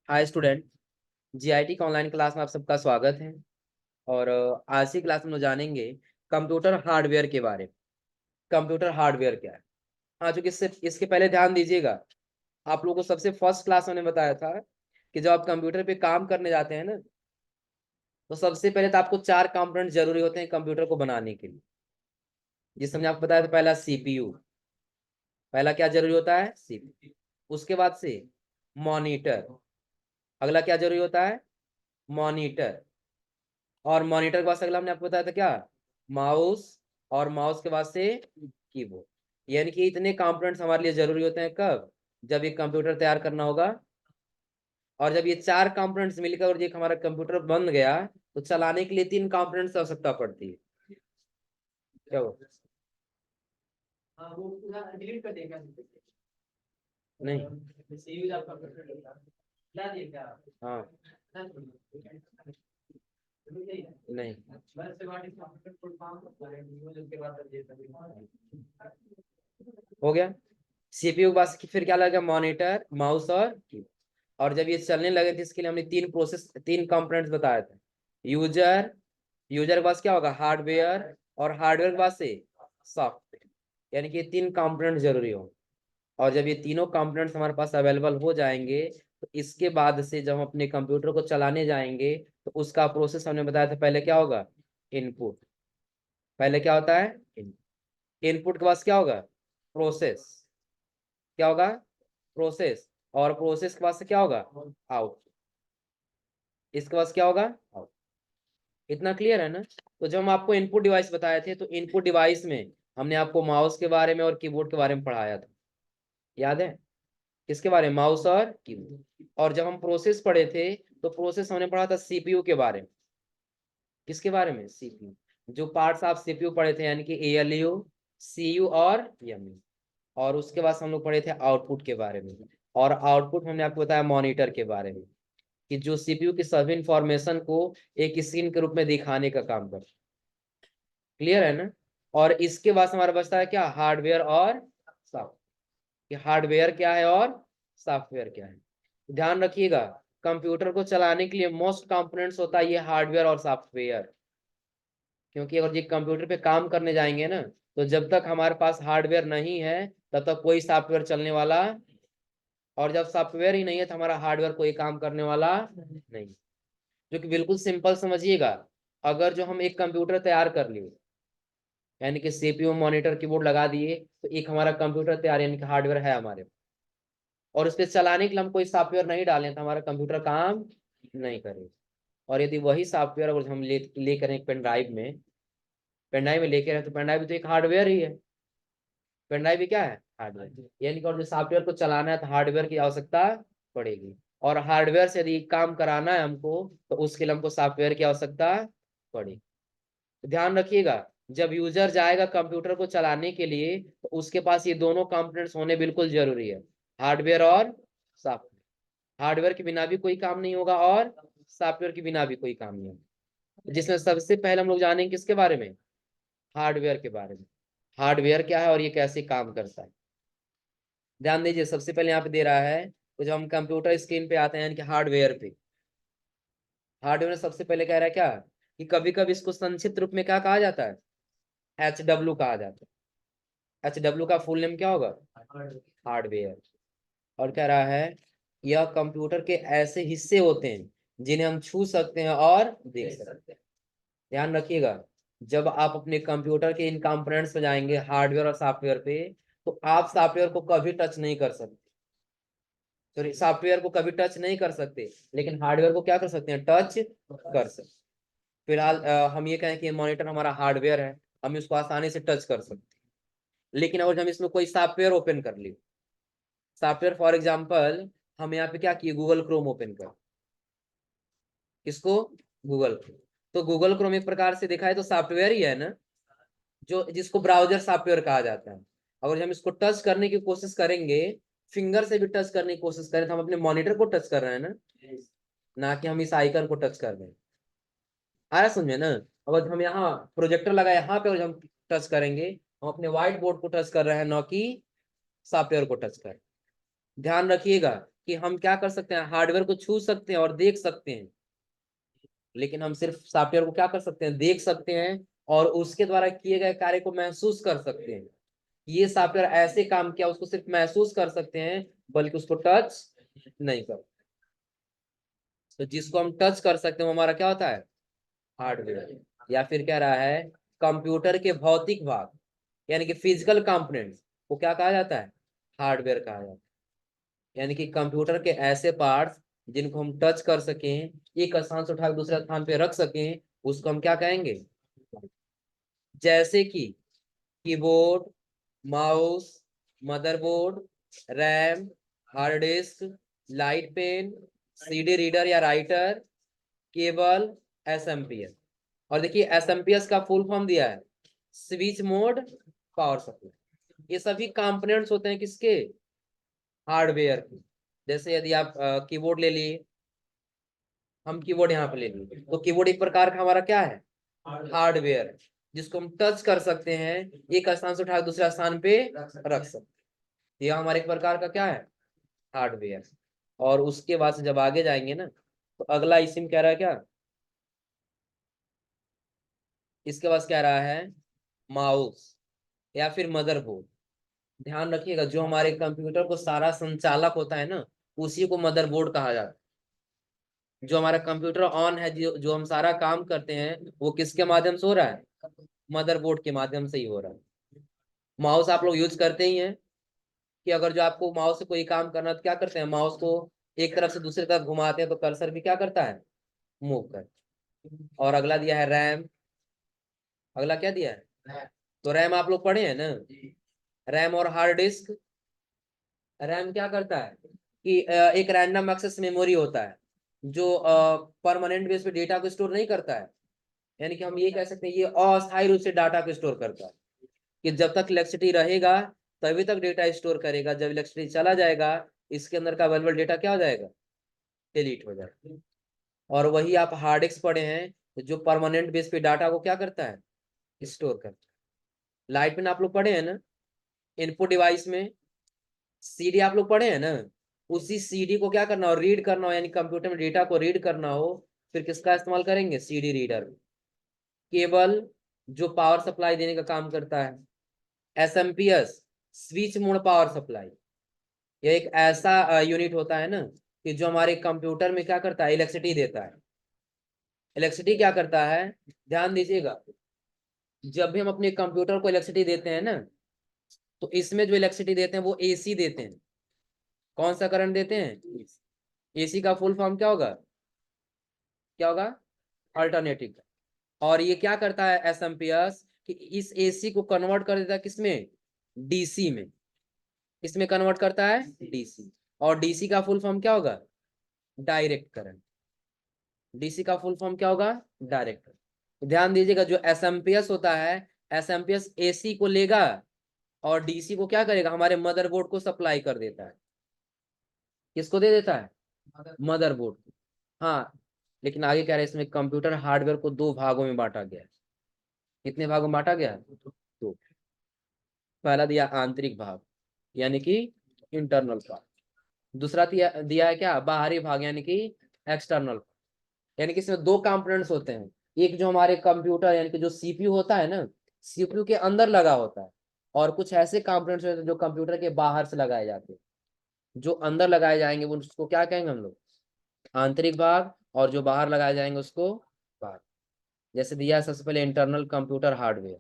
Hi student. GIT का online class में आप सबका स्वागत है। और आज की क्लास में हम लोग जानेंगे कंप्यूटर हार्डवेयर के बारे में। कंप्यूटर हार्डवेयर क्या है। हाँ, चूंकि इसके पहले ध्यान दीजिएगा, आप लोगों को सबसे फर्स्ट क्लास मैंने बताया था कि जब आप कंप्यूटर पे काम करने जाते हैं ना, तो सबसे पहले तो आपको 4 कंपोनेंट जरूरी होते हैं कंप्यूटर को बनाने के लिए। जिस हमने आपको बताया था, पहला सीपीयू। पहला क्या जरूरी होता है? सीपीयू। उसके बाद से मॉनिटर। अगला क्या जरूरी होता है? मॉनिटर। और मॉनिटर के बाद से अगला हमने आपको बताया था क्या? माउस। और माउस के बाद से कीबोर्ड। यानी कि इतने कंपोनेंट्स हमारे लिए जरूरी होते हैं कब? जब ये कंप्यूटर तैयार करना होगा। और जब ये 4 कंपोनेंट्स मिलकर और ये हमारा कंप्यूटर बन गया, तो चलाने के लिए 3 कंपोनेंट्स की आवश्यकता पड़ती है। क्या वो? नहीं। हाँ। नहीं। हो गया। सीपीयू के पास फिर क्या लगेगा? मॉनिटर, माउस और कीबोर्ड। और जब ये चलने लगे थे, इसके लिए हमने 3 कंपोनेंट्स बताए थे। यूजर। यूजर के पास क्या होगा? हार्डवेयर। और हार्डवेयर के पास से सॉफ्टवेयर। यानी कि 3 कंपोनेंट जरूरी हो। और जब ये तीनों कंपोनेंट्स हमारे पास अवेलेबल हो जाएंगे, तो इसके बाद से जब हम अपने कंप्यूटर को चलाने जाएंगे, तो उसका प्रोसेस हमने बताया था पहले क्या होगा? इनपुट। पहले क्या होता है? इनपुट के पास क्या होगा? प्रोसेस। क्या होगा? प्रोसेस। और प्रोसेस के पास से क्या होगा? आउट। इसके पास क्या होगा? आउट। इतना क्लियर है ना? तो जब हम आपको इनपुट डिवाइस बताए थे, तो इनपुट डिवाइस में हमने आपको माउस के बारे में और कीबोर्ड के बारे में पढ़ाया था। याद है? किसके बारे में? माउस और कीबोर्ड। और जब हम प्रोसेस पढ़े थे, तो प्रोसेस हमने पढ़ा था सीपीयू के बारे में। किसके बारे में? सीपीयू। जो पार्ट्स आप सीपीयू पढ़े थे, यानी कि एएलयू, सीयू और एमयू। और उसके बाद हम लोग पढ़े थे आउटपुट के बारे में। और आउटपुट हमने आपको बताया मॉनिटर के बारे में, कि जो सीपीयू की सभी इंफॉर्मेशन को एक स्क्रीन के रूप में दिखाने का काम करता है। क्लियर है ना? और इसके बाद हमारा बचता है क्या? हार्डवेयर और सॉफ्टवेयर। कि हार्डवेयर क्या है और सॉफ्टवेयर क्या है। ध्यान रखिएगा, कंप्यूटर को चलाने के लिए मोस्ट कंपोनेंट्स होता है ये हार्डवेयर और सॉफ्टवेयर। क्योंकि अगर ये कंप्यूटर पे काम करने जाएंगे ना, तो जब तक हमारे पास हार्डवेयर नहीं है, तब तक कोई सॉफ्टवेयर चलने वाला। और जब सॉफ्टवेयर ही नहीं है, तो हमारा हार्डवेयर कोई काम करने वाला नहीं। जो कि बिल्कुल सिंपल समझिएगा। अगर जो हम एक कंप्यूटर तैयार कर लिए, यानी कि सीपीयू, मॉनिटर, कीबोर्ड लगा दिए, तो एक हमारा कंप्यूटर तैयार, यानी कि हार्डवेयर है हमारे। और उस पर चलाने के लिए हम कोई सॉफ्टवेयर नहीं डालें, तो हमारा कंप्यूटर काम नहीं करेगा। और यदि वही सॉफ्टवेयर अगर हम ले करें पेन ड्राइव में, पेन ड्राइव में लेके रहे, तो पेन ड्राइव भी तो एक हार्डवेयर ही है। पेन ड्राइव भी क्या है? हार्डवेयर। यानी कि और जो सॉफ्टवेयर को चलाना है, तो हार्डवेयर की आवश्यकता पड़ेगी। और हार्डवेयर से यदि काम कराना है हमको, तो उसके लिए हमको सॉफ्टवेयर की आवश्यकता पड़ेगी। तो ध्यान रखिएगा, जब यूजर जाएगा कंप्यूटर को चलाने के लिए, तो उसके पास ये दोनों कंपोनेंट्स होने बिल्कुल जरूरी है। हार्डवेयर और सॉफ्टवेयर। हार्डवेयर के बिना भी कोई काम नहीं होगा, और सॉफ्टवेयर के बिना भी कोई काम नहीं होगा। जिसमें सबसे पहले हम लोग जानेंगे किसके बारे में? हार्डवेयर के बारे में। हार्डवेयर क्या है और ये कैसे काम करता है। ध्यान दीजिए, सबसे पहले यहाँ पे दे रहा है, तो जब हम कंप्यूटर स्क्रीन पे आते हैं, यानी कि हार्डवेयर पे। हार्डवेयर में सबसे पहले कह रहा है क्या? कि कभी कभी इसको संक्षिप्त रूप में क्या कहा जाता है? HW कहा जाता है। HW का फुल नेम क्या होगा? हार्डवेयर। और कह रहा है, यह कंप्यूटर के ऐसे हिस्से होते हैं जिन्हें हम छू सकते हैं और देख सकते हैं। ध्यान रखिएगा, जब आप अपने कंप्यूटर के इन कंपोनेंट्स पे जाएंगे, हार्डवेयर और सॉफ्टवेयर पे, तो आप सॉफ्टवेयर को कभी टच नहीं कर सकते। सॉरी, सॉफ्टवेयर को कभी टच नहीं कर सकते, लेकिन हार्डवेयर को क्या कर सकते हैं? टच कर सकते। फिलहाल हम ये कहें कि मॉनिटर हमारा हार्डवेयर है, हम इसको आसानी से टच कर सकते हैं। लेकिन अगर हम इसमें कोई सॉफ्टवेयर ओपन कर लिए, सॉफ्टवेयर फॉर एग्जांपल, हम यहाँ पे क्या किए? गूगल क्रोम ओपन कर। किसको? Google Chrome. तो गूगल क्रोम एक प्रकार से देखा है तो सॉफ्टवेयर ही है ना, जो जिसको ब्राउजर सॉफ्टवेयर कहा जाता है। अगर हम इसको टच करने की कोशिश करेंगे, फिंगर से भी टच करने की कोशिश करें, तो हम अपने मॉनिटर को टच कर रहे हैं ना, ना कि हम इस आइकन को टच कर रहे हैं। आया समझे ना? अगर हम यहाँ प्रोजेक्टर लगा, यहाँ पे अगर हम टच करेंगे, हम अपने व्हाइट बोर्ड को टच कर रहे हैं, ना कि सॉफ्टवेयर को टच कर। ध्यान रखिएगा, कि हम क्या कर सकते हैं, हार्डवेयर को छू सकते हैं और देख सकते हैं, लेकिन हम सिर्फ सॉफ्टवेयर को क्या कर सकते हैं, देख सकते हैं और उसके द्वारा किए गए कार्य को महसूस कर सकते हैं। ये सॉफ्टवेयर ऐसे काम किया उसको सिर्फ महसूस कर सकते हैं, बल्कि उसको टच नहीं कर। तो जिसको हम टच कर सकते हैं वो हमारा क्या होता है, हार्डवेयर। या फिर कह रहा है कंप्यूटर के भौतिक भाग यानी कि फिजिकल कंपोनेंट्स को क्या कहा जाता है, हार्डवेयर कहा जाता है। यानी कि कंप्यूटर के ऐसे पार्ट्स जिनको हम टच कर सकें, एक स्थान से उठा दूसरे स्थान पे रख सकें, उसको हम क्या कहेंगे, जैसे कि keyboard, mouse, motherboard, RAM, hard disk, light pen, CD reader या राइटर, केबल, एसएमपीएस। और देखिए एसएमपीएस का फुल फॉर्म दिया है, स्विच मोड पावर सप्लाई। ये सभी कंपोनेंट्स होते हैं किसके, हार्डवेयर के। जैसे यदि आप कीबोर्ड ले लिए, हम कीबोर्ड यहाँ पे ले लिए, तो कीबोर्ड एक प्रकार का हमारा क्या है, हार्डवेयर है, जिसको हम टच कर सकते हैं, एक स्थान से उठा दूसरे स्थान पे रख सकते हैं। ये हमारे एक प्रकार का क्या है, हार्डवेयर। और उसके बाद से जब आगे जाएंगे ना, तो अगला इसिम कह रहा है क्या, इसके पास कह रहा है माउस या फिर मदरबोर्ड। ध्यान रखिएगा, जो हमारे कंप्यूटर को सारा संचालक होता है ना, उसी को मदरबोर्ड कहा जाता है। जो हमारा कंप्यूटर ऑन है, जो हम सारा काम करते हैं, वो किसके माध्यम से हो रहा है, मदरबोर्ड के माध्यम से ही हो रहा है। माउस आप लोग यूज करते ही हैं कि अगर जो आपको माउस से कोई काम करना है तो क्या करते हैं, माउस को एक तरफ से दूसरी तरफ घुमाते हैं तो कर्सर भी क्या करता है, मूव करता है। और अगला दिया है रैम। अगला क्या दिया है, तो रैम आप लोग पढ़े हैं ना, रैम और हार्ड डिस्क। रैम क्या करता है कि एक रैंडम एक्सेस मेमोरी होता है, जो परमानेंट बेस पे डेटा को स्टोर नहीं करता है। यानी कि हम ये कह सकते हैं ये अस्थायी रूप से डाटा को स्टोर करता है, कि जब तक इलेक्ट्रिसिटी रहेगा तभी तक डेटा स्टोर करेगा, जब इलेक्ट्रिसिटी चला जाएगा इसके अंदर का अवेलेबल डेटा क्या हो जाएगा, डिलीट हो जाएगा। और वही आप हार्ड डिस्क पढ़े हैं, जो परमानेंट बेस पे डाटा को क्या करता है, स्टोर करता है। लाइट पेन आप लोग पढ़े हैं ना, इनपुट डिवाइस में सीडी आप लोग पढ़े हैं ना, उसी सीडी को क्या करना हो, रीड करना हो, यानी कंप्यूटर में डेटा को रीड करना हो, फिर किसका इस्तेमाल करेंगे, सीडी रीडर। केबल जो पावर सप्लाई देने का काम करता है। SMPS switch mode power supply, यह एक ऐसा यूनिट होता है ना कि जो हमारे कंप्यूटर में क्या करता है, इलेक्ट्रिसिटी देता है। इलेक्ट्रिसिटी क्या करता है, ध्यान दीजिएगा, जब भी हम अपने कंप्यूटर को इलेक्ट्रिसिटी देते हैं ना, तो इसमें जो इलेक्ट्रिसिटी देते हैं वो एसी देते हैं। कौन सा करंट देते हैं, एसी का फुल फॉर्म क्या होगा, क्या होगा, अल्टरनेटिव। और ये क्या करता है एसएमपीएस, कि इस एसी को कन्वर्ट कर देता है किसमें, डीसी में। इसमें कन्वर्ट करता है डीसी। और डीसी का फुल फॉर्म क्या होगा, डायरेक्ट करंट। डीसी का फुल फॉर्म क्या होगा, डायरेक्ट करंट। ध्यान दीजिएगा, जो एसएमपीएस होता है, एसएमपीएस एसी को लेगा और डीसी को क्या करेगा, हमारे मदरबोर्ड को सप्लाई कर देता है। किसको दे देता है, मदरबोर्ड को। हाँ, लेकिन आगे कह रहे हैं इसमें कंप्यूटर हार्डवेयर को दो भागों में बांटा गया है। कितने भागों में बांटा गया है, दो। पहला दिया आंतरिक भाग यानी कि इंटरनल पार्ट। दूसरा दिया है क्या, बाहरी भाग यानी कि एक्सटर्नल। यानी कि इसमें दो कंपोनेंट्स होते हैं, एक जो हमारे कंप्यूटर यानी कि जो सीपीयू होता है ना, सीपीयू के अंदर लगा होता है, और कुछ ऐसे कंपोनेंट्स होते हैं जो कंप्यूटर के बाहर से लगाए जाते हैं। जो अंदर लगाए जाएंगे वो उसको क्या कहेंगे हम लोग, आंतरिक भाग, और जो बाहर लगाए जाएंगे उसको भाग। जैसे दिया है सबसे पहले इंटरनल कंप्यूटर हार्डवेयर।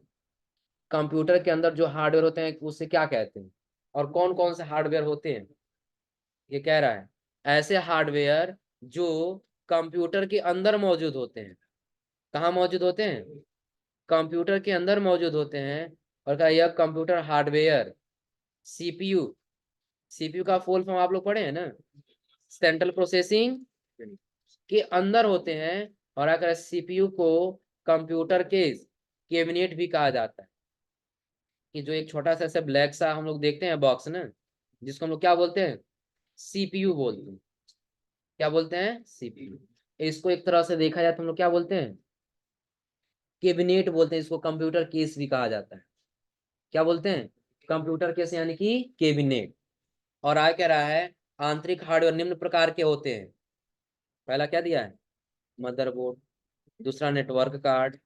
कंप्यूटर के अंदर जो हार्डवेयर होते हैं उससे क्या कहते हैं, और कौन कौन से हार्डवेयर होते हैं, ये कह रहा है ऐसे हार्डवेयर जो कंप्यूटर के अंदर मौजूद होते हैं। कहाँ मौजूद होते हैं, कंप्यूटर के अंदर मौजूद होते हैं। और कहा यह कंप्यूटर हार्डवेयर सीपीयू, सीपीयू का फुल फॉर्म आप लोग पढ़े हैं ना, सेंट्रल प्रोसेसिंग के अंदर होते हैं। और अगर सीपीयू को कंप्यूटर के कैबिनेट भी कहा जाता है, कि जो एक छोटा सा ऐसा ब्लैक सा हम लोग देखते हैं बॉक्स ना, जिसको हम लोग क्या बोलते हैं, सीपीयू बोलते हैं। क्या बोलते हैं, सीपीयू। इसको एक तरह से देखा जाए तो हम लोग क्या बोलते हैं, कैबिनेट बोलते हैं। इसको कंप्यूटर केस भी कहा जाता है। क्या बोलते हैं, कंप्यूटर केस यानी कि कैबिनेट। और आ क्या रहा है, आंतरिक हार्डवेयर निम्न प्रकार के होते हैं। पहला क्या दिया है? मदरबोर्ड। दूसरा नेटवर्क कार्ड।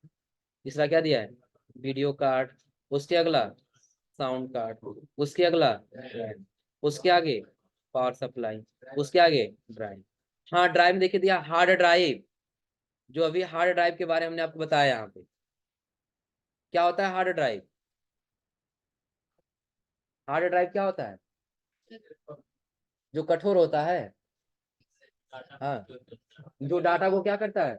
तीसरा क्या दिया है? Video card. उसके अगला साउंड कार्ड। उसके अगला रैम। उसके आगे पावर सप्लाई। उसके आगे ड्राइव। हाँ, ड्राइव में देखिए दिया हार्ड ड्राइव। जो अभी हार्ड ड्राइव के बारे में हमने आपको बताया, यहाँ पे क्या होता है हार्ड ड्राइव? हार्ड ड्राइव क्या होता है? जो कठोर होता है। हाँ, जो डाटा को क्या करता है?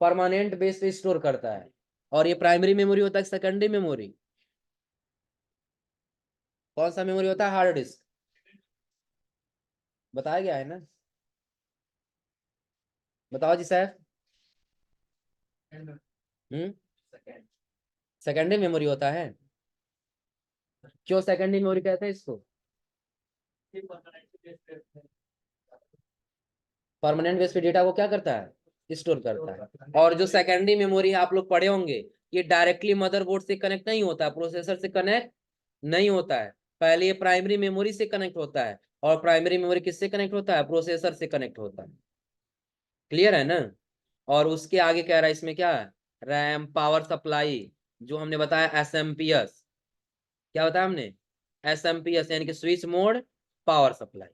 परमानेंट बेस पे स्टोर करता है। और ये प्राइमरी मेमोरी होता है, सेकेंडरी मेमोरी? कौन सा मेमोरी होता है? Hard disk. बताया गया है ना? बताओ जी साहब। हम्म सेकेंडरी मेमोरी होता है। क्यों सेकेंडरी मेमोरी कहते हैं इसको? परमानेंट बेस पे डेटा को क्या करता है? स्टोर करता है। और जो सेकेंडरी मेमोरी आप लोग पढ़े होंगे, ये डायरेक्टली मदरबोर्ड से कनेक्ट नहीं होता है, प्रोसेसर से कनेक्ट नहीं होता है। पहले ये प्राइमरी मेमोरी से कनेक्ट होता है। और प्राइमरी मेमोरी किससे कनेक्ट होता है? प्रोसेसर से कनेक्ट होता है। क्लियर है ना? और उसके आगे कह रहा है इसमें क्या है? रैम, पावर सप्लाई, जो हमने बताया एसएमपीएस। क्या बताया हमने? एसएमपीएस यानी कि स्विच मोड पावर सप्लाई।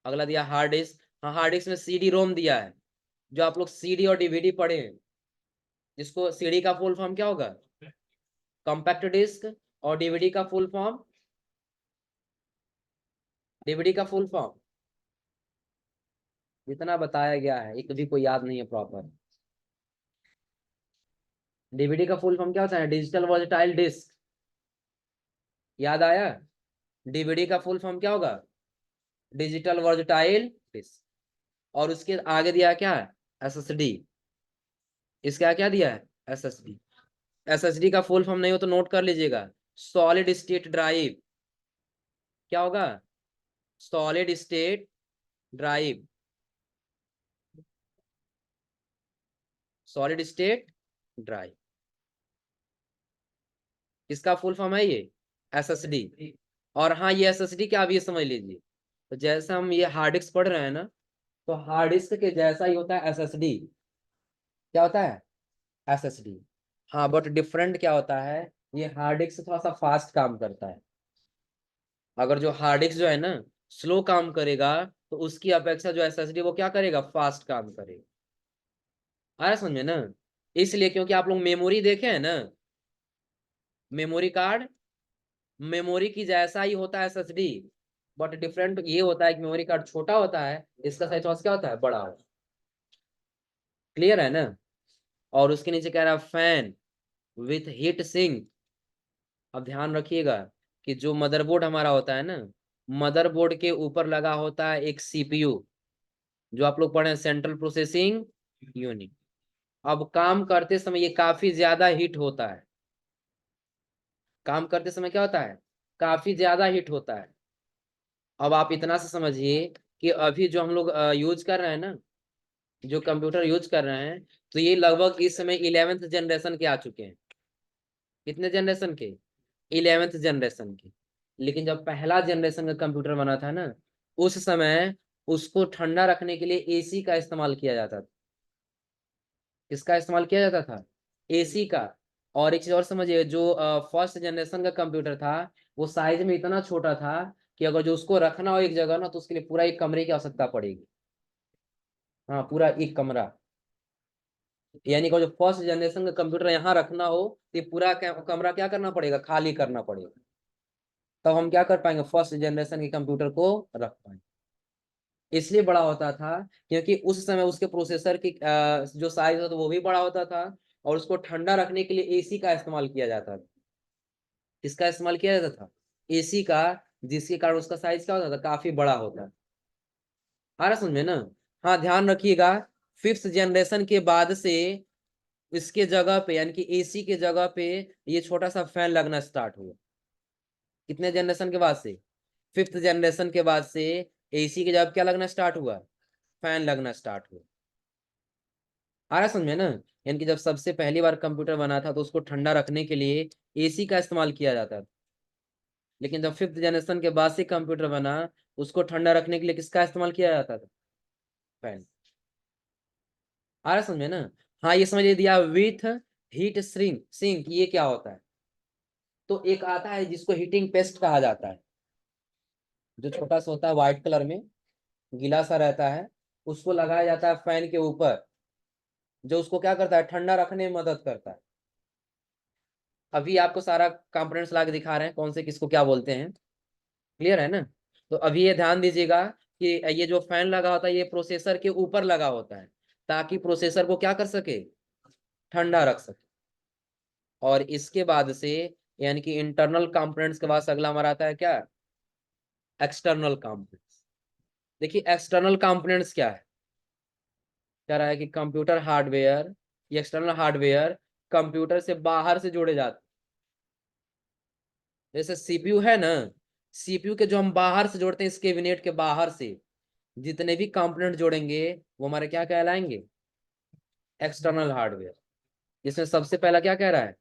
अगला दिया हार्ड डिस्क। हाँ, हार्ड डिस्क में सीडी रोम दिया है। जो आप लोग सीडी और डीवीडी पढ़े हैं, जिसको सीडी का फुल फॉर्म क्या होगा? Compact disc. और डीवीडी का फुल फॉर्म? डीवीडी का फुल फॉर्म जितना बताया गया है एक भी कोई याद नहीं है प्रॉपर। डीवीडी का फुल फॉर्म क्या होता है? Digital versatile disc. याद आया? डीवीडी का फुल फॉर्म क्या होगा? Digital versatile disc. और उसके आगे दिया क्या है? एसएसडी। इसका क्या दिया है? एसएसडी। एसएसडी का फुल फॉर्म नहीं हो तो नोट कर लीजिएगा। Solid state drive. क्या होगा? Solid state drive. Solid state drive किसका फुल फॉर्म है? ये एसएसडी। और हाँ, ये एसएसडी क्या, आप ये समझ लीजिए। तो जैसे हम ये हार्ड डिस्क पढ़ रहे हैं ना, तो हार्ड डिस्क के जैसा ही होता है एसएसडी। क्या होता है? एसएसडी। हाँ, बट डिफरेंट क्या होता है? ये हार्ड डिस्क से थोड़ा सा फास्ट काम करता है। अगर जो हार्ड डिस्क जो है ना स्लो काम करेगा, तो उसकी अपेक्षा जो एसएसडी वो क्या करेगा? फास्ट काम करेगा। आया समझ में ना? इसलिए क्योंकि आप लोग मेमोरी देखे हैं ना, मेमोरी कार्ड मेमोरी की जैसा ही होता है एसएसडी। बट डिफरेंट ये होता है कि मेमोरी कार्ड छोटा होता है, इसका साइज थोड़ा सा क्या होता है? बड़ा होता है। क्लियर है ना? और उसके नीचे कह रहा है फैन विथ हीट सिंक। अब ध्यान रखिएगा कि जो मदरबोर्ड हमारा होता है ना, मदरबोर्ड के ऊपर लगा होता है एक सीपीयू, जो आप लोग पढ़े सेंट्रल प्रोसेसिंग यूनिट। अब काम करते समय ये काफी ज्यादा हीट होता है। काम करते समय क्या होता है? काफी ज्यादा हीट होता है। अब आप इतना से समझिए कि अभी जो हम लोग यूज कर रहे हैं ना, जो कंप्यूटर यूज कर रहे हैं, तो ये लगभग इस समय 11th जनरेशन के आ चुके हैं। कितने जनरेशन के? 11th जनरेशन के। लेकिन जब पहला जनरेशन का कंप्यूटर बना था ना, उस समय उसको ठंडा रखने के लिए एसी का इस्तेमाल किया जाता था। किसका इस्तेमाल किया जाता था? एसी का। और एक चीज और समझिए, जो फर्स्ट जनरेशन का कंप्यूटर था, वो साइज में इतना छोटा था कि अगर जो उसको रखना हो एक जगह ना, तो उसके लिए पूरा एक कमरे की आवश्यकता पड़ेगी। हाँ, पूरा एक कमरा। यानी कि जो फर्स्ट जनरेशन का कंप्यूटर यहाँ रखना हो, तो ये पूरा कमरा क्या करना पड़ेगा? खाली करना पड़ेगा। तब हम क्या कर पाएंगे? फर्स्ट जनरेशन के कंप्यूटर को रख पाएंगे। इसलिए बड़ा होता था क्योंकि उस समय उसके प्रोसेसर की जो साइज होता था वो भी बड़ा होता था। और उसको ठंडा रखने के लिए एसी का इस्तेमाल किया जाता था। किसका इस्तेमाल किया जाता था? एसी का। जिसके कारण उसका साइज क्या होता था? काफी बड़ा होता है। आ रहा समझ में ना? हाँ, ध्यान रखिएगा। फिफ्थ जनरेशन के बाद से इसके जगह पे यानी कि एसी के जगह पे ये छोटा सा फैन लगना स्टार्ट हुआ। कितने जनरेशन के बाद से? फिफ्थ जनरेशन के बाद से एसी के जगह क्या लगना स्टार्ट हुआ? फैन लगना स्टार्ट हुआ। आ रहा समझ में ना? यानी कि जब सबसे पहली बार कंप्यूटर बना था, तो उसको ठंडा रखने के लिए एसी का इस्तेमाल किया जाता था। लेकिन जब 5th जनरेशन के बाद से कंप्यूटर बना, उसको ठंडा रखने के लिए किसका इस्तेमाल किया जाता था? फैन। आ रहा समझे ना? हाँ, ये समझ दिया विथ हीट सिंक ये क्या होता है? तो एक आता है जिसको हीटिंग पेस्ट कहा जाता है, जो छोटा सा होता है व्हाइट कलर में, गीला सा रहता है, उसको लगाया जाता है फैन के ऊपर, जो उसको क्या करता है? ठंडा रखने में मदद करता है। अभी आपको सारा कंपोनेंट्स ला के दिखा रहे हैं कौन से किसको क्या बोलते हैं। क्लियर है ना? तो अभी ये ध्यान दीजिएगा कि ये जो फैन लगा होता है ये प्रोसेसर के ऊपर लगा होता है, ताकि प्रोसेसर को क्या कर सके? ठंडा रख सके। और इसके बाद से यानी कि इंटरनल कंपोनेंट्स के बाद अगला हमारा आता है क्या? External components. देखिए एक्सटर्नल कंपोनेंट्स क्या है? कह रहा है कि कंप्यूटर हार्डवेयर, ये एक्सटर्नल हार्डवेयर कंप्यूटर से बाहर से जोड़े जाते हैं। जैसे सीपीयू है ना, सीपीयू के जो हम बाहर से जोड़ते हैं, इस कैबिनेट के बाहर से जितने भी कंपोनेंट जोड़ेंगे वो हमारे क्या कहलाएंगे? External hardware. जिसमें सबसे पहला क्या कह रहा है?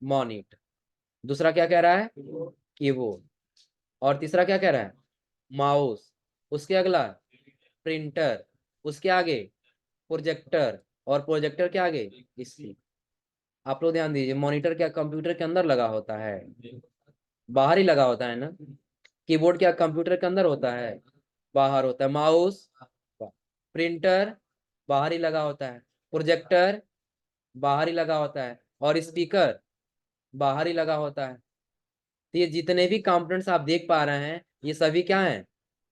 मॉनिटर। दूसरा क्या कह रहा है? कीबोर्ड। और तीसरा क्या कह रहा है? माउस। उसके अगला प्रिंटर। उसके आगे प्रोजेक्टर। और प्रोजेक्टर के आगे स्क्रीन। आप लोग ध्यान दीजिए, मॉनिटर क्या कंप्यूटर के अंदर लगा होता है? बाहर ही लगा होता है ना। कीबोर्ड क्या कंप्यूटर के अंदर होता है? बाहर होता है। माउस, प्रिंटर बाहर ही लगा होता है। प्रोजेक्टर बाहर ही लगा होता है। और स्पीकर बाहर ही लगा होता है। तो ये जितने भी कंपोनेंट्स आप देख पा रहे हैं ये सभी क्या हैं?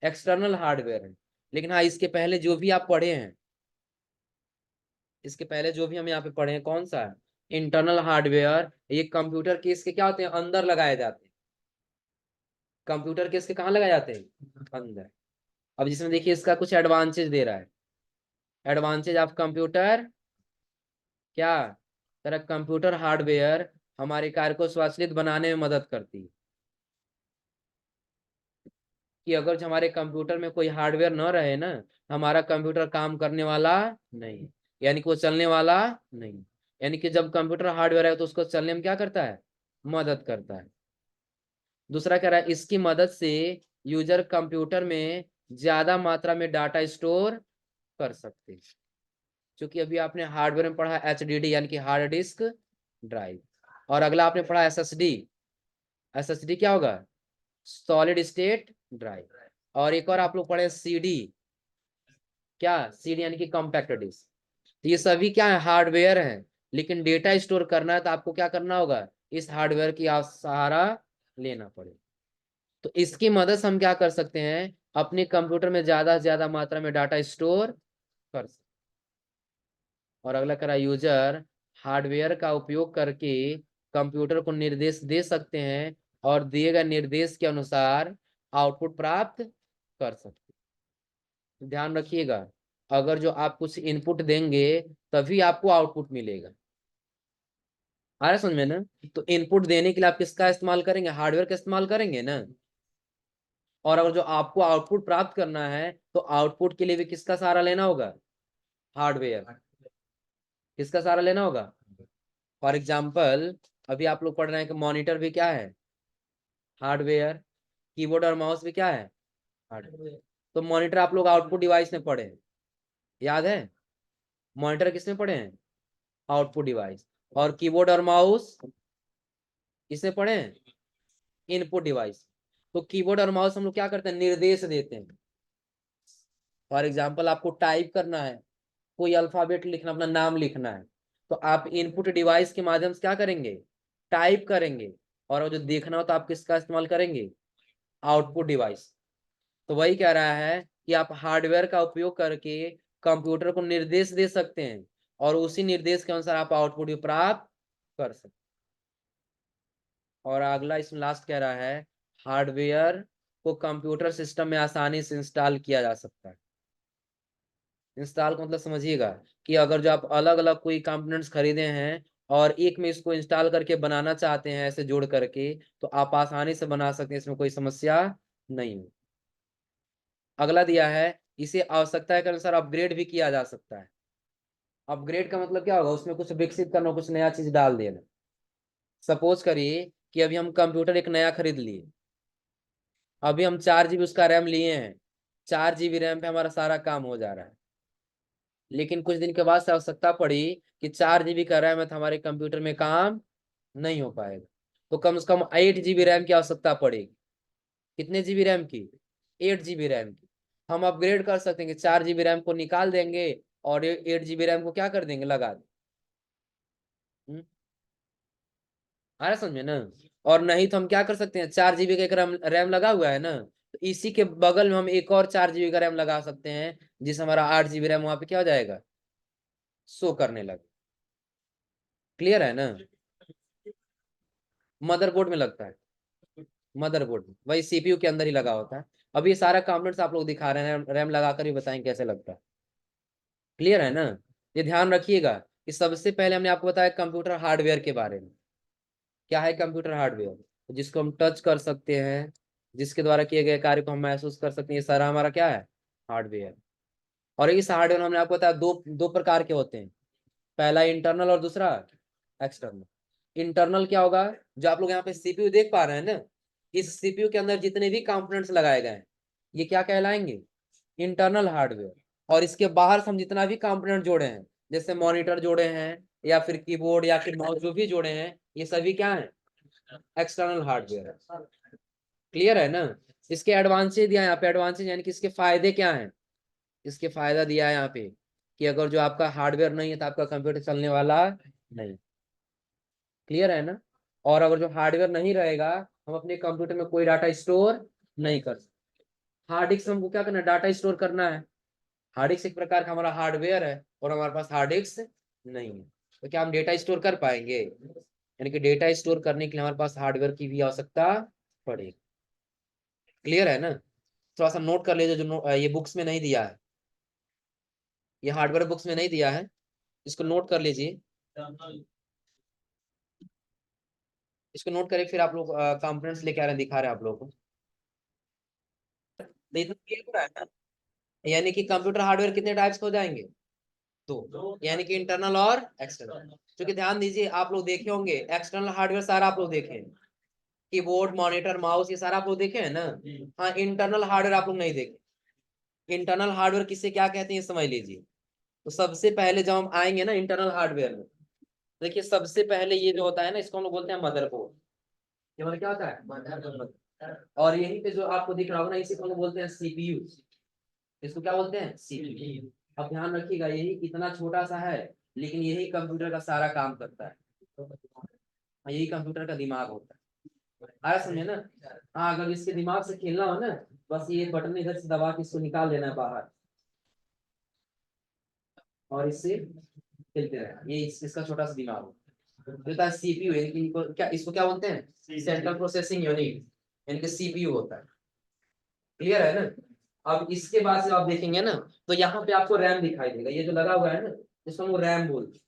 एक्सटर्नल हार्डवेयर हैं। लेकिन हाँ, इसके पहले जो भी आप पढ़े हैं, इसके पहले जो भी हम यहाँ पे पढ़े हैं कौन सा है? Internal hardware. ये कंप्यूटर के इसके क्या होते हैं? अंदर लगाए जाते हैं। कंप्यूटर के इसके कहाँ लगाए जाते हैं? अंदर। अब जिसमें देखिए इसका कुछ एडवांटेज दे रहा है। एडवांटेज ऑफ कंप्यूटर क्या? तरह कंप्यूटर हार्डवेयर हमारे कार्य को स्वचालित बनाने में मदद करती है। कि अगर जो हमारे कंप्यूटर में कोई हार्डवेयर न रहे ना, हमारा कंप्यूटर काम करने वाला नहीं, यानी कि वो चलने वाला नहीं। यानी कि जब कंप्यूटर हार्डवेयर है तो उसको चलने में क्या करता है? मदद करता है। दूसरा कह रहा है इसकी मदद से यूजर कंप्यूटर में ज्यादा मात्रा में डाटा स्टोर कर सकते हैं। क्योंकि अभी आपने हार्डवेयर में पढ़ा एचडीडी यानी कि हार्ड डिस्क ड्राइव, और अगला आपने पढ़ा एसएसडी। एसएसडी क्या होगा? Solid state drive. और एक और आप लोग पढ़े सीडी। क्या? सीडी यानी कि कॉम्पैक्ट डिस्क। तो ये सभी क्या है? हार्डवेयर है। लेकिन डेटा स्टोर करना है तो आपको क्या करना होगा? इस हार्डवेयर की सहारा लेना पड़ेगा। तो इसकी मदद से हम क्या कर सकते हैं? अपने कंप्यूटर में ज्यादा से ज्यादा मात्रा में डाटा स्टोर कर सकते। और अगला करा यूजर हार्डवेयर का उपयोग करके कंप्यूटर को निर्देश दे सकते हैं और दिए गए निर्देश के अनुसार आउटपुट प्राप्त कर सकते हैं। ध्यान रखिएगा, अगर जो आप कुछ इनपुट देंगे तभी आपको आउटपुट मिलेगा। आ रहा है समझ में ना? तो इनपुट देने के लिए आप किसका इस्तेमाल करेंगे? हार्डवेयर का इस्तेमाल करेंगे ना। और अगर जो आपको आउटपुट प्राप्त करना है तो आउटपुट के लिए भी किसका सहारा लेना होगा? हार्डवेयर। किसका सहारा लेना होगा? फॉर एग्जाम्पल अभी आप लोग पढ़ रहे हैं कि मॉनिटर भी क्या है? हार्डवेयर। कीबोर्ड और माउस भी क्या है? हार्डवेयर। तो मॉनिटर आप लोग आउटपुट डिवाइस में पढ़े हैं, याद है? मॉनिटर किस में पढ़े हैं? Output device. और कीबोर्ड और माउस किसमें पढ़े हैं? Input device. तो कीबोर्ड और माउस हम लोग क्या करते हैं? निर्देश देते हैं। फॉर एग्जाम्पल आपको टाइप करना है, कोई अल्फाबेट लिखना, अपना नाम लिखना है, तो आप इनपुट डिवाइस के माध्यम से क्या करेंगे? टाइप करेंगे। और जो देखना हो तो आप किसका इस्तेमाल करेंगे? Output device. तो वही कह रहा है कि आप हार्डवेयर का उपयोग करके कंप्यूटर को निर्देश दे सकते हैं और उसी निर्देश के अनुसार आप आउटपुट भी प्राप्त कर सकते हैं। और अगला इसमें लास्ट कह रहा है हार्डवेयर को कंप्यूटर सिस्टम में आसानी से इंस्टॉल किया जा सकता है। इंस्टॉल का मतलब समझिएगा कि अगर जो आप अलग अलग कोई कंपोनेंट्स खरीदे हैं और एक में इसको इंस्टॉल करके बनाना चाहते हैं ऐसे जोड़ करके, तो आप आसानी से बना सकते हैं, इसमें कोई समस्या नहीं है। अगला दिया है इसे आवश्यकता के अनुसार अपग्रेड भी किया जा सकता है। अपग्रेड का मतलब क्या होगा? उसमें कुछ विकसित करना, कुछ नया चीज डाल देना। सपोज करिए कि अभी हम कंप्यूटर एक नया खरीद लिए, अभी हम 4 GB उसका रैम लिए हैं, 4 GB रैम पे हमारा सारा काम हो जा रहा है, लेकिन कुछ दिन के बाद से आवश्यकता पड़ी कि 4 GB का रैम है तो हमारे कंप्यूटर में काम नहीं हो पाएगा, तो कम से कम 8 GB रैम की आवश्यकता पड़ेगी। कितने जीबी रैम की? 8 GB रैम की। हम अपग्रेड कर सकते हैं कि 4 GB रैम को निकाल देंगे और 8 GB रैम को क्या कर देंगे, लगा दें। आ रहा समझे ना? और नहीं तो हम क्या कर सकते हैं, 4 GB का एक रैम लगा हुआ है ना, तो इसी के बगल में हम एक और 4 GB का रैम लगा सकते हैं, जिससे हमारा 8 GB रैम वहां पे क्या हो जाएगा, शो करने लगे। क्लियर है ना? मदरबोर्ड में लगता है, मदरबोर्ड में, वही सीपीयू के अंदर ही लगा होता है। अब ये सारा कंपोनेंट्स आप लोग दिखा रहे हैं, रैम लगाकर भी बताएं कैसे लगता है। क्लियर है ना? ये ध्यान रखिएगा कि सबसे पहले हमने आपको बताया कंप्यूटर हार्डवेयर के बारे में। क्या है कंप्यूटर हार्डवेयर? जिसको हम टच कर सकते हैं, जिसके द्वारा किए गए कार्य को हम महसूस कर सकते हैं, ये सारा हमारा क्या है, हार्डवेयर। और इस हार्डवेयर हमने आपको बताया दो दो प्रकार के होते हैं, पहला इंटरनल और दूसरा एक्सटर्नल। इंटरनल क्या होगा, जो आप लोग यहाँ पे सीपीयू देख पा रहे हैं ना, इस सीपीयू के अंदर जितने भी कंपोनेंट्स लगाए गए हैं, ये क्या कहलाएंगे, इंटरनल हार्डवेयर। और इसके बाहर से हम जितना भी कंपोनेंट जोड़े हैं, जैसे मॉनिटर जोड़े हैं या फिर कीबोर्ड या फिर माउस जो भी जोड़े हैं, ये सभी क्या है, एक्सटर्नल हार्डवेयर है। क्लियर है ना? इसके एडवांटेज दिया है यहाँ पे, एडवांटेज यानी कि इसके फायदे क्या हैं, इसके फायदा दिया है यहाँ पे कि अगर जो आपका हार्डवेयर नहीं है तो आपका कंप्यूटर चलने वाला नहीं। क्लियर है ना? और अगर जो हार्डवेयर नहीं रहेगा, हम अपने कंप्यूटर में कोई डाटा स्टोर नहीं कर सकते। हार्ड डिस्क हमको क्या करना है, डाटा स्टोर करना है। हार्ड डिस्क एक प्रकार का हमारा हार्डवेयर है और हमारे पास हार्ड डिस्क नहीं है, तो क्या हम डेटा स्टोर कर पाएंगे? यानी कि डेटा स्टोर करने के लिए हमारे पास हार्डवेयर की भी आवश्यकता पड़ेगी। क्लियर है ना? थोड़ा सा नोट कर लीजिए, जो ये बुक्स में नहीं दिया है, ये हार्डवेयर बुक्स में नहीं दिया है, इसको नोट कर लीजिए। इसको नोट करें, फिर आप लोग कंपोनेंट्स लेके आ रहे हैं, दिखा रहे हैं आप लोगों को। तो इतना क्लियर हो रहा है ना? यानी कि कंप्यूटर हार्डवेयर कितने टाइप्स हो जाएंगे, दो, यानी कि इंटरनल और एक्सटर्नल। क्योंकि ध्यान दीजिए, आप लोग देखे होंगे एक्सटर्नल हार्डवेयर सारा आप लोग देखे हैं, कीबोर्ड मॉनिटर माउस ये सारा आप लोग देखे हैं ना। हाँ, इंटरनल हार्डवेयर आप लोग नहीं देखे। इंटरनल हार्डवेयर किसे क्या कहते हैं ये समझ लीजिए। तो सबसे पहले जब हम आएंगे ना इंटरनल हार्डवेयर में, देखिए सबसे पहले ये जो होता है ना, इसको हम लोग बोलते हैं मदरबोर्ड। ये मतलब क्या होता है, मदरबोर्ड। और यहीं पे जो आपको दिख रहा होगा ना, इसी को हम लोग बोलते हैं सीपीयू। इसको क्या बोलते हैं, सीपीयू। अब ध्यान रखिएगा, यही इतना छोटा सा है, लेकिन यही कंप्यूटर का सारा काम करता है, यही कंप्यूटर का दिमाग होता है। आया समझे ना? हाँ, अगर इसके दिमाग से खेलना हो ना, बस ये बटन इधर से दबा के इसको निकाल देना है बाहर, और इससे खेलते रहे, ये इसका छोटा सा दिमाग होता है। सीपीयू इनको क्या, इसको क्या बोलते हैं, सेंट्रल प्रोसेसिंग यूनिट, यानी कि सीपीयू होता है। क्लियर है ना? अब इसके बाद से आप देखेंगे ना, तो यहाँ पे आपको रैम दिखाई देगा, ये जो लगा हुआ है ना, इसको हम रैम बोलते हैं।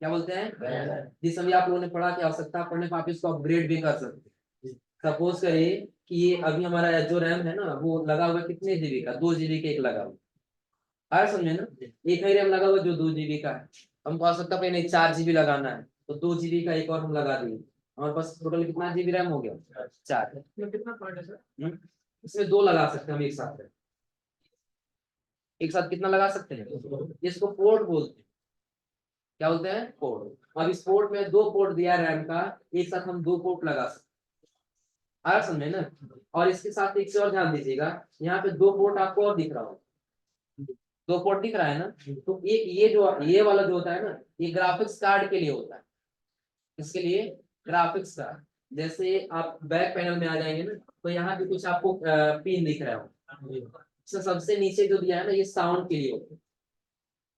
क्या बोलते हैं, जिस समय आप लोगों ने पढ़ा की आवश्यकता पड़ने पर आप इसको अपग्रेड भी कर सकते हैं। सपोज करिए कि ये अभी हमारा जो रैम है ना, वो लगा हुआ है कितने जीबी का, 2 GB का एक लगा हुआ। आया समझे ना? एक ही रैम लगा हुआ जो 2 GB का है, हमको आवश्यकता पे नहीं 4 GB लगाना है, तो 2 GB का एक और हम लगा दिए, हमारे पास टोटल कितना जीबी रैम हो गया, 4। इसमें कितना पॉइंट है सर? इसमें 2 लगा सकते हैं हम एक साथ, एक साथ कितना लगा सकते हैं, इसको पोर्ट बोलते हैं। क्या बोलते हैं, पोर्ट। अब इस पोर्ट में 2 पोर्ट दिया है रैम का, एक साथ हम 2 पोर्ट लगा सकते हैं। आया समझे ना? और इसके साथ एक चीज और ध्यान दीजिएगा, यहाँ पे 2 पोर्ट आपको और दिख रहा हो, 2 पोर्ट दिख रहा है ना, तो एक ये वाला जो होता है ना, ये ग्राफिक्स कार्ड के लिए होता है। इसके लिए ग्राफिक्स कार्ड, जैसे आप बैक पैनल में आ जाएंगे ना, तो यहाँ पे कुछ आपको पिन दिख रहा हो, सबसे नीचे जो दिया है ना, ये साउंड के लिए होता है।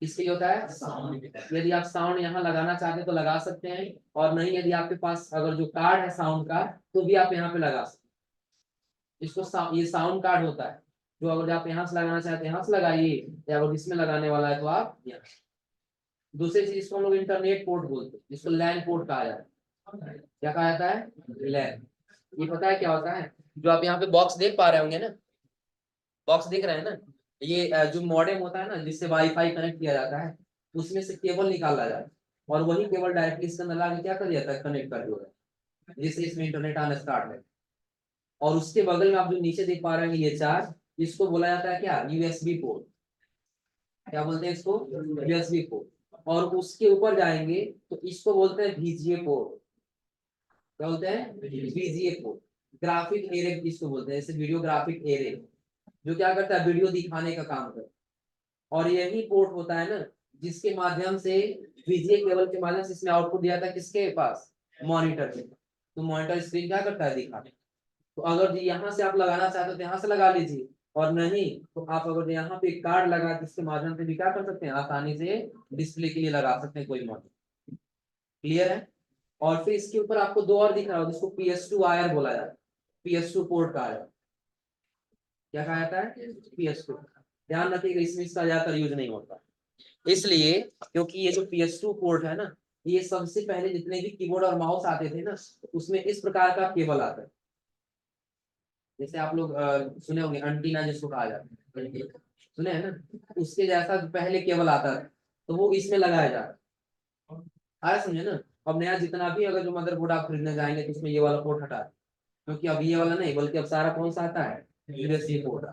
किसके लिए होता है, साउंड। यदि आप साउंड यहाँ लगाना चाहते हैं तो लगा सकते हैं, और नहीं यदि आपके पास अगर जो कार्ड है साउंड का, तो भी आप यहाँ पे लगा सकते हैं। ये साउंड कार्ड होता है, जो अगर आप यहाँ से लगाना चाहते हैं यहाँ से लगाइए, या अगर इसमें लगाने वाला है तो आप यहाँ। दूसरी चीज इसको हम लोग इंटरनेट पोर्ट बोलते हैं, जिसको लैन पोर्ट कहा जाता है। क्या कहा जाता है, लैन। ये पता है क्या होता है, जो आप यहाँ पे बॉक्स देख पा रहे होंगे ना, बॉक्स दिख रहे हैं ना, ये जो मॉडेम होता है ना, जिससे वाईफाई कनेक्ट किया जाता है, उसमें से केबल निकाला जाता है, और वही केबल डायरेक्टली इसके अंदर लाके क्या कर दिया जाता है, कनेक्ट कर दिया जाता है। जिससे इसमें इंटरनेट आना स्टार्ट है। और उसके बगल में आप जो नीचे देख पा रहे हैं ये चार, इसको बोला जाता है क्या, यूएसबी पोर्ट। क्या बोलते हैं इसको, यूएसबी पोर्ट। और उसके ऊपर जाएंगे तो इसको बोलते हैं वीजीए पोर्ट। क्या बोलते हैं, वीजीए पोर्ट। ग्राफिक एरे इसको बोलते हैं, जैसे वीडियो ग्राफिक एरे, जो क्या करता है, वीडियो दिखाने का काम करता है। और यही पोर्ट होता है ना जिसके माध्यम से वीजीए केबल के माध्यम से इसमें आउटपुट दिया था किसके पास, मॉनिटर के। तो मॉनिटर स्क्रीन क्या करता है, दिखाने। तो अगर यहाँ से आप लगाना चाहते हो तो यहाँ से लगा लीजिए, और नहीं तो आप अगर यहाँ पे कार्ड लगा के इसके माध्यम से भी क्या कर सकते हैं, आसानी से डिस्प्ले के लिए लगा सकते हैं कोई मॉडल। क्लियर है। और फिर इसके ऊपर आपको दो और दिख रहा होगा जिसको PS2 आयर बोला जाता है, PS2 पोर्ट का आयर। क्या कहा जाता है, PS2। ध्यान रखिएगा इसमें इसका ज्यादातर यूज नहीं होता, इसलिए क्योंकि ये जो PS2 पोर्ट है ना, ये सबसे पहले जितने भी कीबोर्ड और माउस आते थे ना, उसमें इस प्रकार का केबल आता है। जैसे आप लोग सुने होंगे एंटीना जिसको कहा जाता है, सुने हैं ना, उसके जैसा पहले केबल आता था, तो वो इसमें लगाया जाता है। आया समझे ना। अब नया जितना भी अगर जो मदरबोर्ड आप खरीदने जाएंगे तो उसमें ये वाला पोर्ट हटा दें, क्योंकि अब ये वाला नहीं बल्कि अब सारा कौन सा आता है, यूएसबी पोर्ट।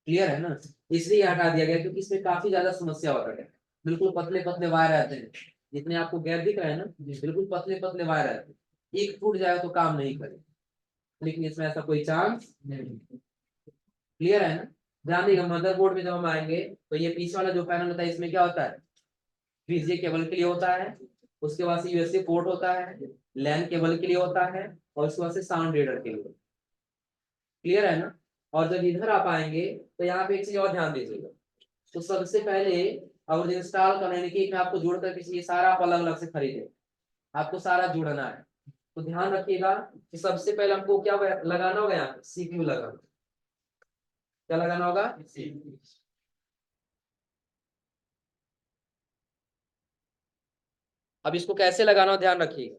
क्लियर है ना। इसलिए हटा दिया गया क्योंकि इसमें काफी ज्यादा समस्या होता है। बिल्कुल पतले पतले वायर रहते हैं, जितने आपको गैप दिख रहे हैं ना, बिल्कुल पतले पतले वायर रहते हैं, एक टूट जाए तो काम नहीं करे। लेकिन इसमें ऐसा कोई चांस नहीं। क्लियर है ना। ध्यान देगा मदरबोर्ड में जब हम आएंगे तो ये पीछे वाला जो पैनल होता है इसमें क्या होता है, वीजीए केबल के लिए होता है, उसके बाद से यूएसबी पोर्ट होता है, लैन केबल के लिए होता है, और उसके बाद से साउंड रीडर के लिए। क्लियर है ना। और जब इधर आप आएंगे तो यहाँ पे एक चीज और ध्यान दीजिएगा। तो सबसे पहले अगर इंस्टॉल करने की में आपको जोड़ करके ये सारा आप अलग अलग से खरीदे, आपको सारा जोड़ना है। तो ध्यान रखिएगा कि सबसे पहले आपको क्या लगाना होगा, यहाँ सीपीयू लगाना। क्या लगाना होगा, CPU। अब इसको कैसे लगाना हो ध्यान रखिएगा।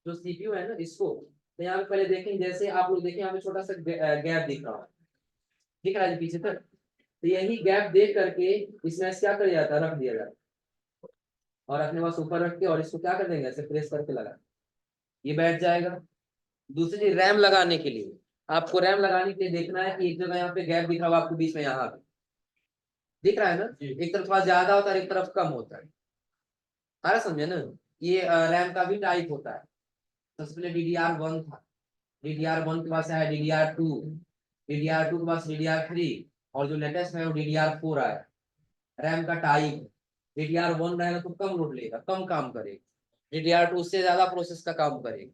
जो सीपीयू है ना इसको, तो यहाँ पे पहले देखें, जैसे आप लोग देखें यहाँ पे छोटा सा गैप दिख रहा है, दिख रहा है जी पीछे तक। तो यही गैप देख करके इसमें क्या कर जाता है, रख दिया जाता है। और अपने पास ऊपर रख के और इसको क्या कर देंगे, ऐसे प्रेस करके लगा, ये बैठ जाएगा। दूसरी चीज रैम लगाने के लिए, आपको रैम लगाने के लिए देखना है कि एक जगह यहाँ पे गैप दिख रहा होगा आपको बीच में, यहाँ पे दिख रहा है ना, एक तरफ थोड़ा ज्यादा होता है एक तरफ कम होता है। अरे समझे ना। ये रैम का भी टाइप होता है। सबसे पहले DDR1 था, DDR1 के पास आया DDR2, DDR2 के पास DDR3, और जो लेटेस्ट है वो DDR4 आया। रैम का टाइप, DDR1 रहेगा तो कम लोड लेगा, कम काम करेगा। DDR2 उससे ज्यादा प्रोसेस का काम करेगा,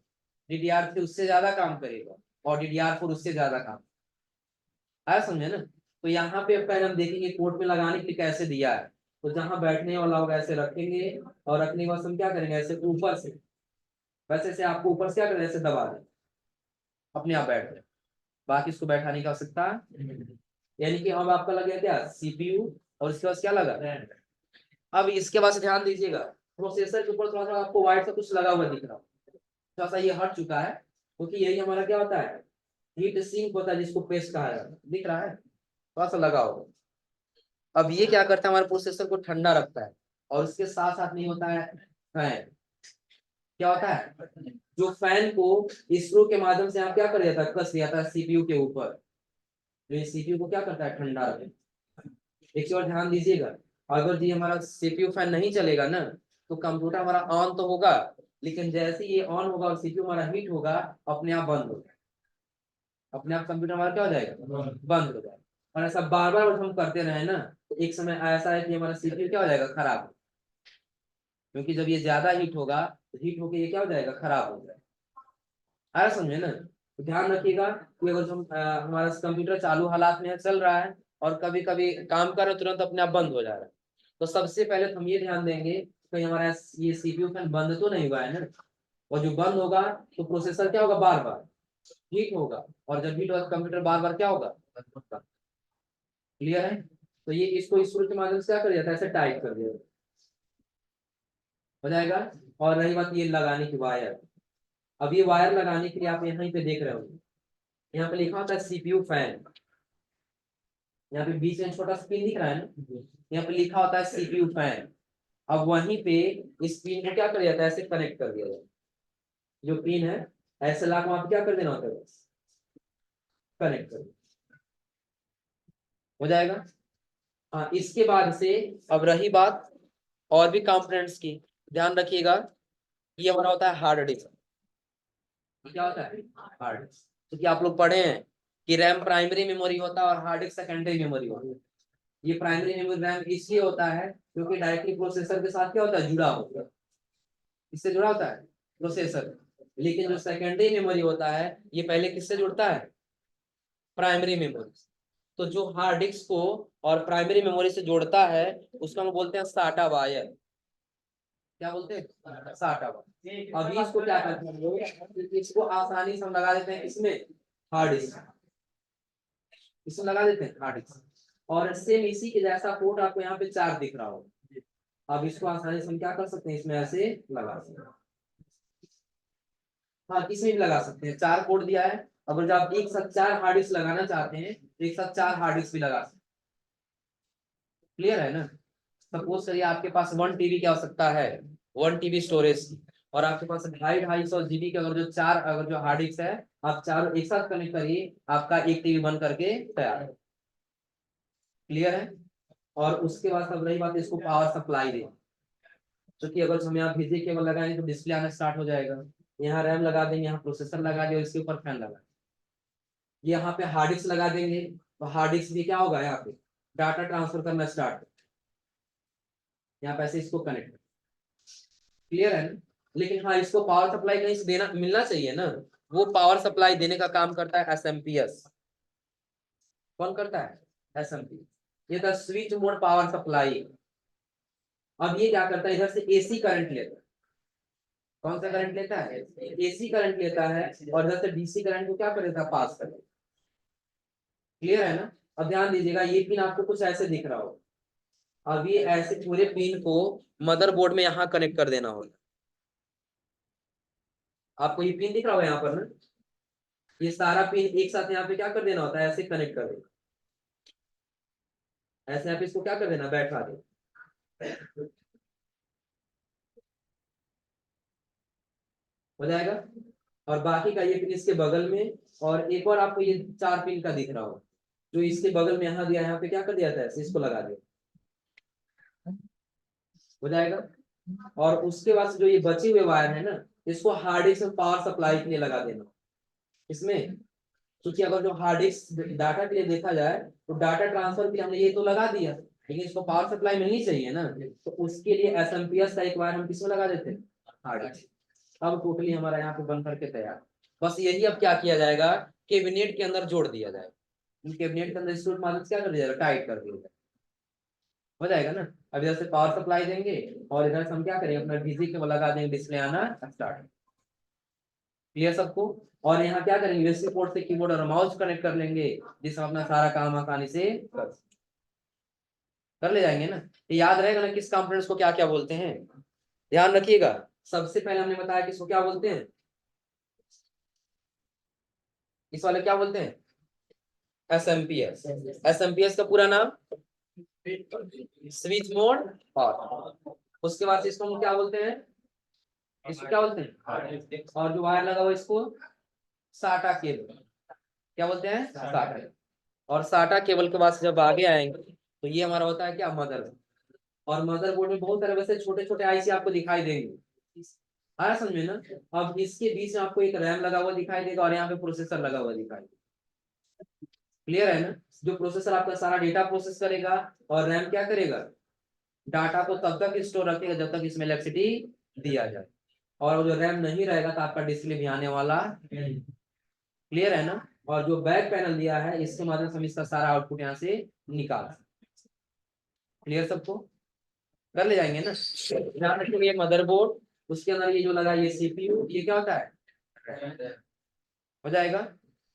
DDR3 उससे ज्यादा काम करेगा, और DDR4 उससे ज्यादा काम। आया समझे ना। तो यहाँ पे पहले हम देखेंगे कोर्ट में लगाने के लिए कैसे दिया है। तो जहां बैठने वाला होगा ऐसे रखेंगे, और रखने के बाद हम क्या करेंगे, ऐसे ऊपर से, वैसे से आपको ऊपर से क्या करें, ऐसे दबा दें, अपने आप बैठ जाए। बाकी इसको बैठाने की आवश्यकता, यानी कि अब आपका लग गया क्या, सीपीयू, और इसके बाद क्या लगा, अब इसके बाद से ध्यान दीजिएगा, प्रोसेसर के ऊपर थोड़ा सा आपको व्हाइट सा कुछ लगा हुआ दिख रहा है, थोड़ा सा ये हट चुका है, क्योंकि यही हमारा क्या होता है, हीट सिंक होता है, जिसको पेस्ट कहा जाता है, दिख रहा है, थोड़ा सा लगा होगा। अब ये क्या करता है, हमारे प्रोसेसर को ठंडा रखता है, और उसके साथ साथ नहीं होता है फैन। क्या होता है, जो फैन को स्क्रू के माध्यम से आप क्या कर जाता है, कस दिया जाता है सीपीयू के ऊपर, जो सीपीयू को क्या करता है, ठंडा रखता है। एक चीज और ध्यान दीजिएगा, अगर जी हमारा सीपीयू फैन नहीं चलेगा ना, तो कंप्यूटर हमारा ऑन तो होगा, लेकिन जैसे ये ऑन होगा और सीपीयू हमारा हीट होगा, अपने आप बंद होगा, अपने आप कंप्यूटर हमारा क्या हो जाएगा, बंद हो जाएगा। और ऐसा बार बार हम करते रहे ना, तो एक समय ऐसा है कि हमारा सीपीयू क्या हो जाएगा, खराब। क्योंकि जब ये ज्यादा हीट होगा तो हीट होके ये क्या हो जाएगा, खराब हो जाएगा। आया समझे ना। तो ध्यान रखिएगा कि अगर हम हमारा कंप्यूटर चालू हालात में चल रहा है, और कभी कभी काम कर रहे तुरंत अपने आप बंद हो जा रहा है, तो सबसे पहले तो हम ये ध्यान देंगे कि हमारा ये सीपीयू फैन बंद तो नहीं हुआ है ना। और जो बंद होगा तो प्रोसेसर क्या होगा, बार बार हीट होगा, और जब हीट होगा कंप्यूटर बार बार क्या होगा, क्लियर है। तो ये इसको स्क्रू के माध्यम से क्या कर दिया था, ऐसे टाइट कर दिया, हो जाएगा। और रही बात ये लगाने की वायर, अब ये वायर लगाने के लिए आप यहाँ पे देख रहे हो, यहाँ पे लिखा होता है सीपीयू फैन, यहाँ पे बीच में छोटा सा पिन दिख रहा है ना, यहाँ पे लिखा होता है सीपीयू फैन। अब वहीं पे इस पिन को क्या कर दिया जाता है, ऐसे कनेक्ट कर दिया जाता है, जो पिन है ऐसे ला वहां पे क्या कर देना होता है, बस कनेक्ट कर, हो जाएगा। हाँ, इसके बाद से अब रही बात और भी कंपोनेंट्स की, ध्यान रखिएगा। ये हमारा होता है हार्ड डिस्क। क्या होता है हार्ड डिस्क? तो क्या आप लोग पढ़े हैं कि रैम प्राइमरी मेमोरी होता है और हार्ड डिस्क सेकेंडरी मेमोरी होता है। ये प्राइमरी मेमोरी रैम इसलिए होता है क्योंकि डायरेक्टली प्रोसेसर के साथ क्या होता है, जुड़ा होता है, इससे जुड़ा होता है प्रोसेसर। लेकिन जो सेकेंडरी मेमोरी होता है ये पहले किससे जुड़ता है, प्राइमरी मेमोरी। तो जो हार्ड डिस्क को और प्राइमरी मेमोरी से जोड़ता है उसको हम बोलते हैं साटा वायर। क्या बोलते हैं, साटा वायर। अभी इसको क्या करते हैं लोग, इसको आसानी से हम लगा देते हैं इसमें, हार्ड डिस्क, इसमें लगा देते हैं हार्ड डिस्क। और सेम इसी के जैसा कोड आपको यहाँ पे 4 दिख रहा होगा। अब इसको आसानी से हम क्या कर सकते हैं, इसमें ऐसे लगा सकते हैं। हाँ, किसी भी लगा सकते हैं, 4 कोड दिया है। अगर जब आप एक साथ 4 हार्ड डिस्क लगाना चाहते हैं तो एक साथ 4 हार्ड डिस्क भी लगा सकते हैं। क्लियर है ना। सपोज करिए आपके पास 1 TB की आवश्यकता है, 1 TB स्टोरेज की, और आपके पास 250-250 GB के अगर जो हार्ड डिस्क है, आप चारों एक साथ कनेक्ट करिए, आपका 1 TB बन करके तैयार है। क्लियर है। और उसके बाद सब रही बात इसको पावर सप्लाई दे, क्योंकि अगर हम यहाँ बिजली केबल लगाएंगे तो डिस्प्ले आना स्टार्ट हो जाएगा। यहाँ रैम लगा देंगे, यहाँ प्रोसेसर लगा देंगे, इसके ऊपर फैन लगा, यहाँ पे हार्ड डिस्क लगा देंगे, तो हार्ड डिस्क भी क्या होगा, यहाँ पे डाटा ट्रांसफर करना स्टार्ट, यहाँ पे ऐसे इसको कनेक्ट। क्लियर है ना। लेकिन हाँ, इसको पावर सप्लाई कहीं से देना मिलना चाहिए ना, वो पावर सप्लाई देने का काम करता है एसएमपीएस। कौन करता है, एसएमपीएस। ये था स्विच मोड पावर सप्लाई। अब ये क्या करता है, इधर से एसी करंट लेता है। कौन सा करंट लेता है, एसी करंट लेता है, और इधर से डीसी करंट को क्या कर देता है, पास कर देता है। क्लियर है ना। अब ध्यान दीजिएगा, ये पिन आपको कुछ ऐसे दिख रहा हो। अब ये ऐसे पूरे पिन को मदरबोर्ड में यहाँ कनेक्ट कर देना होगा। आपको ये पिन दिख रहा होगा यहाँ पर ना, ये सारा पिन एक साथ यहाँ पे क्या कर देना होता है, ऐसे कनेक्ट कर देना, ऐसे यहाँ पे इसको क्या कर देना, बैठा दे, हो जाएगा। और बाकी का ये पिन इसके बगल में, और एक और आपको ये 4 पिन का दिख रहा हो, जो इसके बगल में यहाँ दिया, यहाँ पे क्या कर दिया था, ऐसे इसको लगा दिया, हो जाएगा। और उसके बाद से जो ये बचे हुए वायर है ना, इसको हार्ड डिस्क पावर सप्लाई के लिए लगा देना इसमें। क्योंकि अगर जो हार्ड डिस्क डाटा के लिए देखा जाए तो डाटा ट्रांसफर के लिए हमने ये तो लगा दिया, लेकिन इसको पावर सप्लाई मिलनी चाहिए ना, तो उसके लिए एसएमपीएस का एक वायर हम किसमें लगा देते हैं, हार्ड डिस्क। अब टोटली हमारा यहाँ पे बन करके तैयार। बस यही अब क्या किया जाएगा, कैबिनेट के अंदर जोड़ दिया जाएगा। कैबिनेट के अंदर इसको मदद क्या कर दिया जाएगा, टाइट कर दिया जाएगा, हो जाएगा ना। अब इधर से पावर सप्लाई देंगे और इधर से हम क्या करेंगे, अपना डीसी केबल लगा देंगे, डिस्प्ले आना स्टार्ट। क्लियर सबको। और यहाँ क्या करेंगे, यूएसबी पोर्ट से कीबोर्ड और माउस कनेक्ट कर लेंगे, जिससे अपना सारा काम आसानी से कर ले जाएंगे ना। तो याद रहेगा ना किस कंपोनेंट्स को क्या क्या बोलते हैं, ध्यान रखिएगा। सबसे पहले हमने बताया कि इसको क्या बोलते हैं, इस वाले क्या बोलते हैं, एसएमपीएस। एसएमपीएस का पूरा नाम स्विच मोड पावर। उसके बाद से इसको हम क्या बोलते हैं, इसको क्या बोलते हैं, और जो वायर लगा हुआ इसको साटा केबल, क्या बोलते हैं, साटा। और साटा केबल के बाद से जब आगे आएंगे तो ये हमारा होता है क्या, मदर। और मदरबोर्ड में बहुत सारे वैसे छोटे छोटे आईसी आपको दिखाई देंगे, आया समझ में ना। अब इसके बीच में आपको एक रैम लगा हुआ दिखाई देगा और यहाँ पे प्रोसेसर लगा हुआ दिखाई देगा। क्लियर है ना। जो प्रोसेसर आपका सारा डेटा प्रोसेस करेगा, और रैम क्या करेगा, डाटा को तब तक स्टोर रखेगा जब तक इसमें इलेक्ट्रिसिटी दिया जाए। और जो रैम नहीं रहेगा तो आपका डिस्प्ले भी आने वाला नहीं। क्लियर है ना। और जो बैक पैनल दिया है इसके माध्यम से हम इसका सारा आउटपुट यहाँ से निकाल, क्लियर सबको, कर ले जाएंगे ना। ध्यान रखिए, ये मदरबोर्ड, उसके अंदर ये जो लगा ये सीपीयू, ये क्या होता है, हो जाएगा।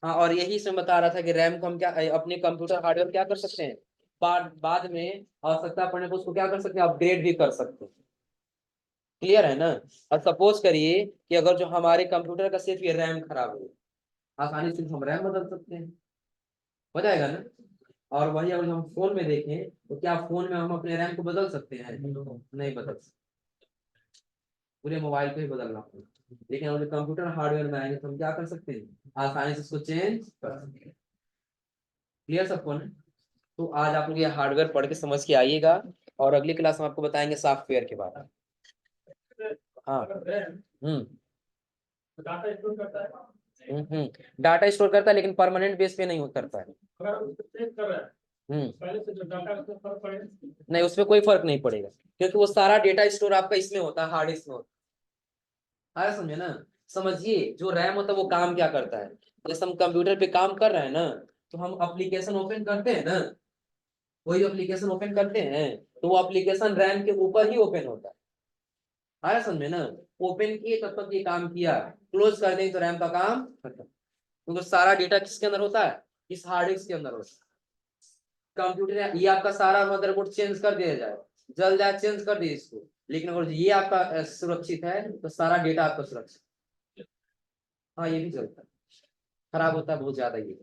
हाँ, और यही से बता रहा था कि रैम को हम क्या अपने कंप्यूटर हार्डवेयर क्या कर सकते हैं, बाद में आवश्यकता पड़ने पर उसको क्या कर सकते हैं, अपग्रेड भी कर सकते हैं। क्लियर है ना। और सपोज करिए कि अगर जो हमारे कंप्यूटर का सिर्फ ये रैम खराब हो, आसानी से हम रैम बदल सकते हैं, हो जाएगा ना। और वही अगर हम फोन में देखें तो क्या फोन में हम अपने रैम को बदल सकते हैं, नहीं बदल सकते। पूरे मोबाइल को ही बदलना पड़ेगा। लेकिन हम कंप्यूटर हार्डवेयर में आएंगे तो हम क्या कर सकते हैं, आसानी से उसको चेंज कर सकते हैं। क्लियर सबको ना? तो आज आप लोग ये हार्डवेयर पढ़ के समझ के आइएगा, और अगली क्लास में आपको बताएंगे सॉफ्टवेयर के बारे में। हाँ। डाटा स्टोर करता है। डाटा स्टोर करता है, लेकिन परमानेंट बेस पे नहीं करता है। पहले से जो डाटा का फर्क पड़ेगा नहीं, उसमें कोई फर्क नहीं पड़ेगा, क्योंकि वो सारा डेटा स्टोर आपका इसमें होता है, हार्ड डिस्क में होता है। आया समझे ना? समझिए, जो रैम होता है वो काम क्या करता है। जैसे हम कंप्यूटर पे काम कर रहे हैं ना, तो हम एप्लीकेशन ओपन करते हैं ना, कोई एप्लीकेशन ओपन करते हैं तो वो एप्लीकेशन रैम के ऊपर ही ओपन होता है। आया समझे ना? ओपन किए तब तक ये काम किया, क्लोज कर दें तो रैम का काम खत्म। क्योंकि सारा डेटा किसके अंदर होता है, इस हार्ड डिस्क के अंदर होता है। कंप्यूटर ये आपका सारा मदरबोर्ड चेंज कर दिया जाए, जल जाए, चेंज कर दिए इसको, लेकिन अगर ये आपका सुरक्षित है तो सारा डेटा आपका सुरक्षित। हाँ, ये भी चलता है, खराब होता है बहुत ज्यादा ये।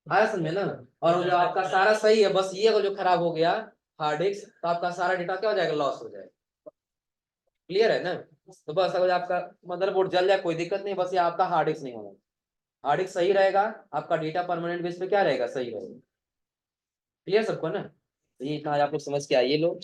आया समझे ना? और जो आपका सारा सही है, बस ये अगर जो खराब हो गया हार्ड डिस्क, तो आपका सारा डेटा क्या हो जाएगा, लॉस हो जाएगा। क्लियर है ना? तो बस अगर आपका मदरबोर्ड जल जाए कोई दिक्कत नहीं, बस ये आपका हार्ड डिस्क नहीं होगा। हार्ड डिस्क सही रहेगा, आपका डेटा परमानेंट बेस पे क्या रहेगा, सही रहेगा। क्लियर सबको ना? तो ये इतना आप लोग समझ के आइए लोग।